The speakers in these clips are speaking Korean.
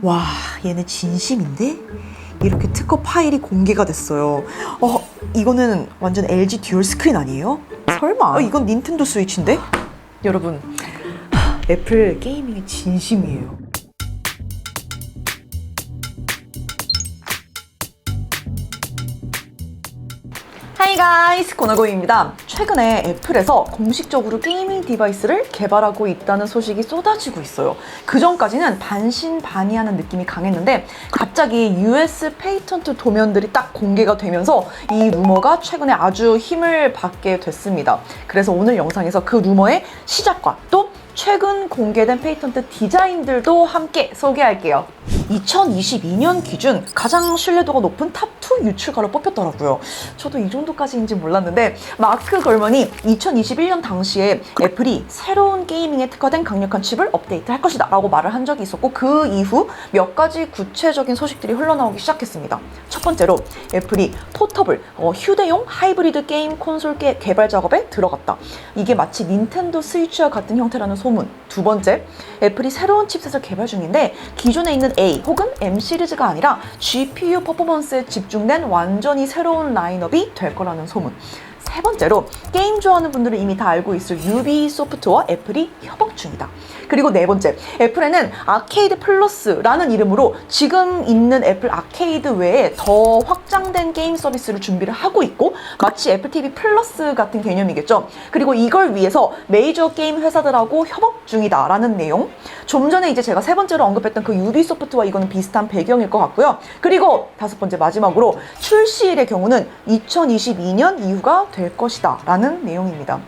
와, 얘네 진심인데? 이렇게 특허 파일이 공개가 됐어요. 이거는 완전 LG 듀얼 스크린 아니에요? 설마? 이건 닌텐도 스위치인데? 여러분, 애플 게이밍의 진심이에요. 하이 가이스, 고나고입니다. 최근에 애플에서 공식적으로 게이밍 디바이스를 개발하고 있다는 소식이 쏟아지고 있어요. 그전까지는 반신반의하는 느낌이 강했는데 갑자기 US 페이턴트 도면들이 딱 공개가 되면서 이 루머가 최근에 아주 힘을 받게 됐습니다. 그래서 오늘 영상에서 그 루머의 시작과 또 최근 공개된 페이턴트 디자인들도 함께 소개할게요. 2022년 기준 가장 신뢰도가 높은 탑2 유출가로 뽑혔더라고요. 저도 이 정도까지인지 몰랐는데 마크 걸먼이 2021년 당시에 애플이 새로운 게이밍에 특화된 강력한 칩을 업데이트할 것이다 라고 말을 한 적이 있었고, 그 이후 몇 가지 구체적인 소식들이 흘러나오기 시작했습니다. 첫 번째로 애플이 포터블, 휴대용 하이브리드 게임 콘솔 개발 작업에 들어갔다. 이게 마치 닌텐도 스위치와 같은 형태라는 소문. 두 번째, 애플이 새로운 칩셋을 개발 중인데 기존에 있는 A 혹은 M 시리즈가 아니라 GPU 퍼포먼스에 집중된 완전히 새로운 라인업이 될 거라는 소문. 세 번째로, 게임 좋아하는 분들은 이미 다 알고 있을 유비소프트와 애플이 협업 중이다. 그리고 네 번째, 애플에는 아케이드 플러스라는 이름으로 지금 있는 애플 아케이드 외에 더 확장된 게임 서비스를 준비를 하고 있고, 마치 애플 TV 플러스 같은 개념이겠죠. 그리고 이걸 위해서 메이저 게임 회사들하고 협업 중이다라는 내용. 좀 전에 이제 제가 세 번째로 언급했던 그 유비소프트와 이거는 비슷한 배경일 것 같고요. 그리고 다섯 번째, 마지막으로 출시일의 경우는 2022년 이후가 될 것이다 라는 내용입니다.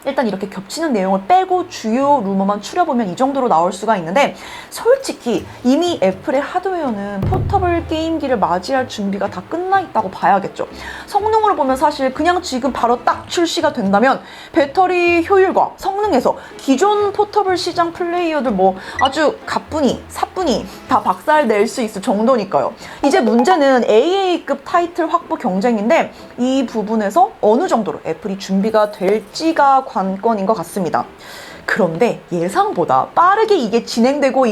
일단 이렇게 겹치는 내용을 빼고 주요 루머만 추려보면 이 정도로 나올 수가 있는데, 솔직히 이미 애플의 하드웨어는 포터블 게임기를 맞이할 준비가 다 끝나 있다고 봐야겠죠. 성능으로 보면 사실 그냥 지금 바로 딱 출시가 된다면 배터리 효율과 성능에서 기존 포터블 시장 플레이어들 아주 가뿐히 사뿐히 다 박살 낼 수 있을 정도니까요. 이제 문제는 AA급 타이틀 확보 경쟁인데 이 부분에서 어느 정도로 애플이 준비가 될지가 관건인 것 같습니다. 그런데 예상보다 빠르게 이게 진행되고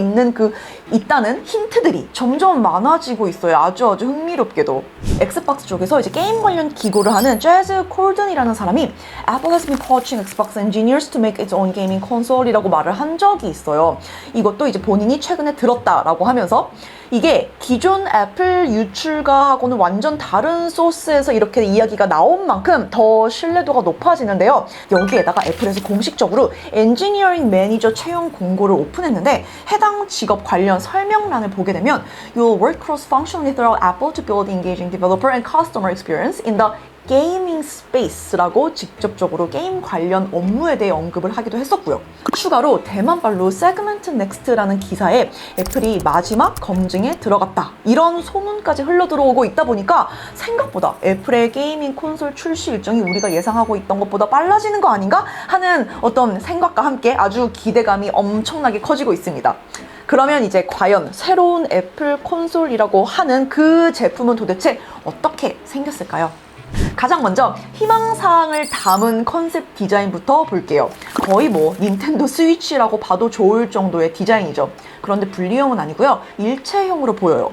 있다는 힌트들이 점점 많아지고 있어요. 아주 흥미롭게도. 엑스박스 쪽에서 이제 게임 관련 기고를 하는 재즈 콜든이라는 사람이 Apple has been poaching Xbox engineers to make its own gaming console이라고 말을 한 적이 있어요. 이것도 이제 본인이 최근에 들었다라고 하면서 이게 기존 애플 유출가하고는 완전 다른 소스에서 이렇게 이야기가 나온 만큼 더 신뢰도가 높아지는데요. 여기에다가 애플에서 공식적으로 엔지니어링 매니저 채용 공고를 오픈했는데, 해당 직업 관련 설명란을 보게 되면 You'll work cross-functionally throughout Apple to build engaging developer and customer experience in the 게이밍 스페이스라고 직접적으로 게임 관련 업무에 대해 언급을 하기도 했었고요. 추가로 대만발로 세그멘트 넥스트라는 기사에 애플이 마지막 검증에 들어갔다, 이런 소문까지 흘러들어오고 있다 보니까 생각보다 애플의 게이밍 콘솔 출시 일정이 우리가 예상하고 있던 것보다 빨라지는 거 아닌가 하는 어떤 생각과 함께 아주 기대감이 엄청나게 커지고 있습니다. 그러면 이제 과연 새로운 애플 콘솔이라고 하는 그 제품은 도대체 어떻게 생겼을까요? 가장 먼저 희망사항을 담은 컨셉 디자인부터 볼게요. 거의 닌텐도 스위치라고 봐도 좋을 정도의 디자인이죠. 그런데 분리형은 아니고요, 일체형으로 보여요.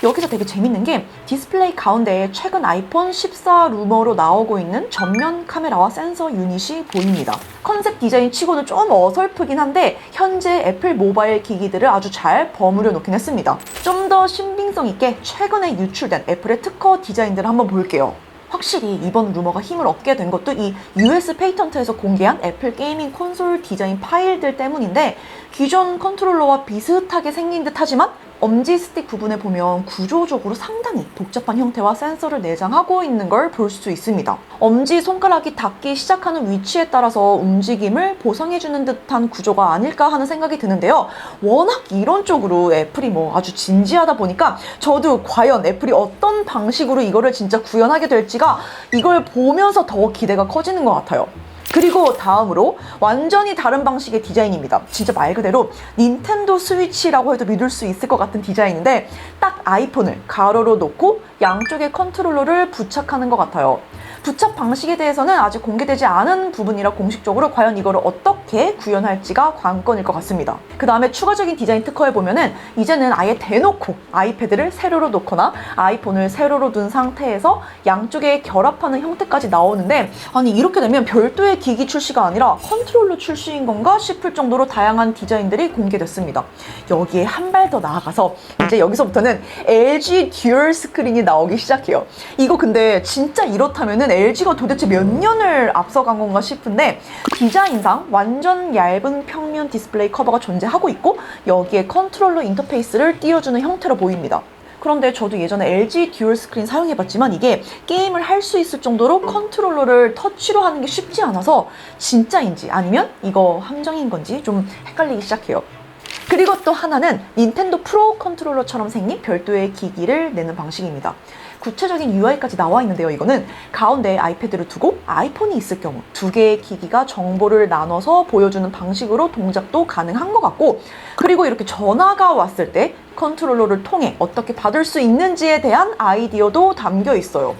여기서 되게 재밌는 게 디스플레이 가운데에 최근 아이폰 14 루머로 나오고 있는 전면 카메라와 센서 유닛이 보입니다. 컨셉 디자인 치고는 좀 어설프긴 한데 현재 애플 모바일 기기들을 아주 잘 버무려 놓긴 했습니다. 좀 더 신빙성 있게 최근에 유출된 애플의 특허 디자인들을 한번 볼게요. 확실히 이번 루머가 힘을 얻게 된 것도 이 US 페이턴트에서 공개한 애플 게이밍 콘솔 디자인 파일들 때문인데, 기존 컨트롤러와 비슷하게 생긴 듯 하지만 엄지 스틱 부분에 보면 구조적으로 상당히 복잡한 형태와 센서를 내장하고 있는 걸 볼 수 있습니다. 엄지 손가락이 닿기 시작하는 위치에 따라서 움직임을 보상해주는 듯한 구조가 아닐까 하는 생각이 드는데요. 워낙 이런 쪽으로 애플이 아주 진지하다 보니까 저도 과연 애플이 어떤 방식으로 이거를 진짜 구현하게 될지가 이걸 보면서 더 기대가 커지는 것 같아요. 그리고 다음으로 완전히 다른 방식의 디자인입니다. 진짜 말 그대로 닌텐도 스위치라고 해도 믿을 수 있을 것 같은 디자인인데 딱 아이폰을 가로로 놓고 양쪽에 컨트롤러를 부착하는 것 같아요. 부착 방식에 대해서는 아직 공개되지 않은 부분이라 공식적으로 과연 이거를 어떻게 구현할지가 관건일 것 같습니다. 그 다음에 추가적인 디자인 특허에 보면은 이제는 아예 대놓고 아이패드를 세로로 놓거나 아이폰을 세로로 둔 상태에서 양쪽에 결합하는 형태까지 나오는데, 아니 이렇게 되면 별도의 기기 출시가 아니라 컨트롤러 출시인 건가 싶을 정도로 다양한 디자인들이 공개됐습니다. 여기에 한 발 더 나아가서 이제 여기서부터는 LG 듀얼 스크린이 나오기 시작해요. 이거 근데 진짜 이렇다면은 LG가 도대체 몇 년을 앞서간 건가 싶은데, 디자인상 완전 얇은 평면 디스플레이 커버가 존재하고 있고 여기에 컨트롤러 인터페이스를 띄워주는 형태로 보입니다. 그런데 저도 예전에 LG 듀얼 스크린 사용해봤지만 이게 게임을 할 수 있을 정도로 컨트롤러를 터치로 하는 게 쉽지 않아서 진짜인지 아니면 이거 함정인 건지 좀 헷갈리기 시작해요. 그리고 또 하나는 닌텐도 프로 컨트롤러처럼 생긴 별도의 기기를 내는 방식입니다. 구체적인 UI까지 나와 있는데요. 이거는 가운데에 아이패드를 두고 아이폰이 있을 경우 두 개의 기기가 정보를 나눠서 보여주는 방식으로 동작도 가능한 것 같고, 그리고 이렇게 전화가 왔을 때 컨트롤러를 통해 어떻게 받을 수 있는지에 대한 아이디어도 담겨 있어요.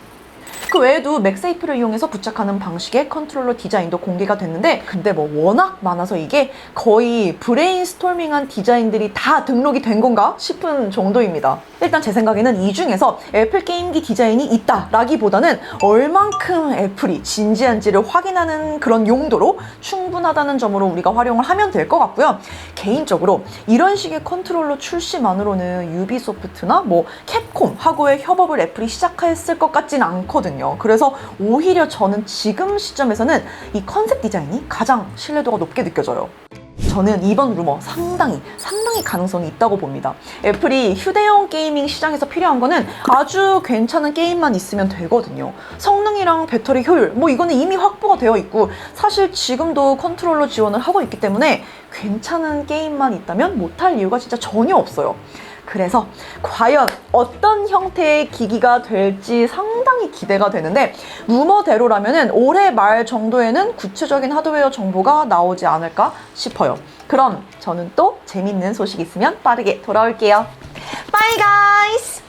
그 외에도 맥세이프를 이용해서 부착하는 방식의 컨트롤러 디자인도 공개가 됐는데, 근데 뭐 워낙 많아서 이게 거의 브레인스토밍한 디자인들이 다 등록이 된 건가 싶은 정도입니다. 일단 제 생각에는 이 중에서 애플 게임기 디자인이 있다라기보다는 얼만큼 애플이 진지한지를 확인하는 그런 용도로 충분하다는 점으로 우리가 활용을 하면 될 것 같고요. 개인적으로 이런 식의 컨트롤러 출시만으로는 유비소프트나 뭐 캡콤하고의 협업을 애플이 시작했을 것 같진 않거든요. 그래서 오히려 저는 지금 시점에서는 이 컨셉 디자인이 가장 신뢰도가 높게 느껴져요. 저는 이번 루머 상당히 가능성이 있다고 봅니다. 애플이 휴대용 게이밍 시장에서 필요한 거는 아주 괜찮은 게임만 있으면 되거든요. 성능이랑 배터리 효율, 뭐 이거는 이미 확보가 되어 있고 사실 지금도 컨트롤러 지원을 하고 있기 때문에 괜찮은 게임만 있다면 못할 이유가 진짜 전혀 없어요. 그래서 과연 어떤 형태의 기기가 될지 상당히 기대가 되는데, 루머대로라면은 올해 말 정도에는 구체적인 하드웨어 정보가 나오지 않을까 싶어요. 그럼 저는 또 재밌는 소식 있으면 빠르게 돌아올게요. Bye guys!